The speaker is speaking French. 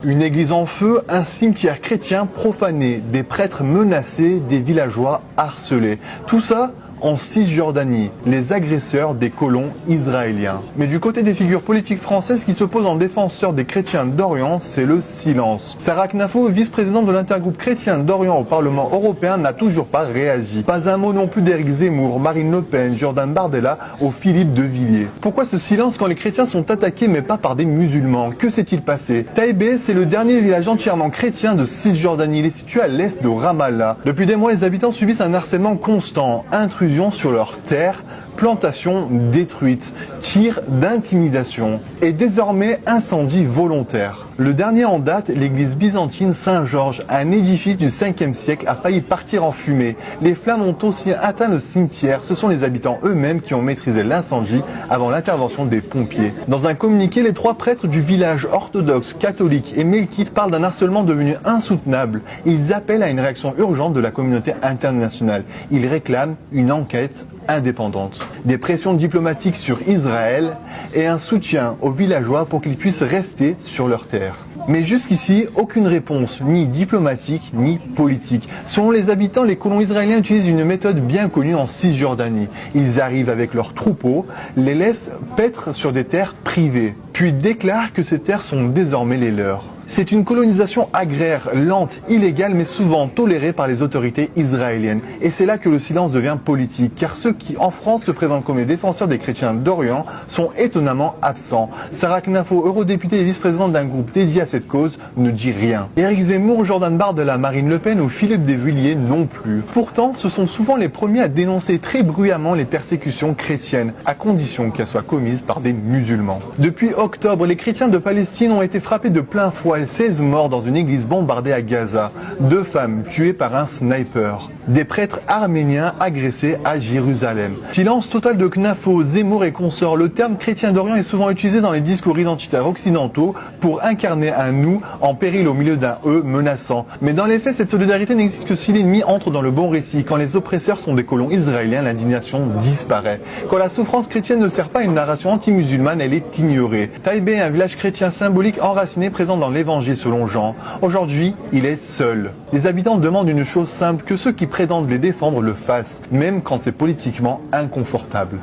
Une église en feu, un cimetière chrétien profané, des prêtres menacés, des villageois harcelés. Tout ça en Cisjordanie, les agresseurs des colons israéliens. Mais du côté des figures politiques françaises qui se posent en défenseurs des chrétiens d'Orient, c'est le silence. Sarah Knafo, vice-présidente de l'intergroupe chrétien d'Orient au Parlement européen, n'a toujours pas réagi. Pas un mot non plus d'Éric Zemmour, Marine Le Pen, Jordan Bardella ou Philippe de Villiers. Pourquoi ce silence quand les chrétiens sont attaqués mais pas par des musulmans? Que s'est-il passé? Taïbé, c'est le dernier village entièrement chrétien de Cisjordanie. Il est situé à l'est de Ramallah. Depuis des mois, les habitants subissent un harcèlement constant, intrusion sur leurs terres, plantations détruites, tirs d'intimidation et désormais incendie volontaire. Le dernier en date, l'église byzantine Saint-Georges, un édifice du 5e siècle, a failli partir en fumée. Les flammes ont aussi atteint le cimetière. Ce sont les habitants eux-mêmes qui ont maîtrisé l'incendie avant l'intervention des pompiers. Dans un communiqué, les 3 prêtres du village orthodoxe, catholique et melkite parlent d'un harcèlement devenu insoutenable. Ils appellent à une réaction urgente de la communauté internationale. Ils réclament une enquête indépendante, des pressions diplomatiques sur Israël et un soutien aux villageois pour qu'ils puissent rester sur leur terre. Mais jusqu'ici, aucune réponse, ni diplomatique, ni politique. Selon les habitants, les colons israéliens utilisent une méthode bien connue en Cisjordanie. Ils arrivent avec leurs troupeaux, les laissent paître sur des terres privées, puis déclarent que ces terres sont désormais les leurs. C'est une colonisation agraire, lente, illégale, mais souvent tolérée par les autorités israéliennes. Et c'est là que le silence devient politique, car ceux qui, en France, se présentent comme les défenseurs des chrétiens d'Orient sont étonnamment absents. Sarah Knafo, eurodéputée et vice-présidente d'un groupe dédié à cette cause, ne dit rien. Éric Zemmour, Jordan Bardella, Marine Le Pen ou Philippe de Villiers non plus. Pourtant, ce sont souvent les premiers à dénoncer très bruyamment les persécutions chrétiennes, à condition qu'elles soient commises par des musulmans. Depuis octobre, les chrétiens de Palestine ont été frappés de plein fouet. 16 morts dans une église bombardée à Gaza, 2 femmes tuées par un sniper, des prêtres arméniens agressés à Jérusalem. Silence total de Knafo, Zemmour et consorts. Le terme chrétien d'Orient est souvent utilisé dans les discours identitaires occidentaux pour incarner un nous en péril au milieu d'un eux menaçant. Mais dans les faits, cette solidarité n'existe que si l'ennemi entre dans le bon récit. Quand les oppresseurs sont des colons israéliens, l'indignation disparaît. Quand la souffrance chrétienne ne sert pas à une narration anti-musulmane, elle est ignorée. Taïbé, un village chrétien symbolique enraciné présent dans l'évangile selon Jean. Aujourd'hui, il est seul. Les habitants demandent une chose simple, que ceux qui prétendent les défendre le fassent, même quand c'est politiquement inconfortable.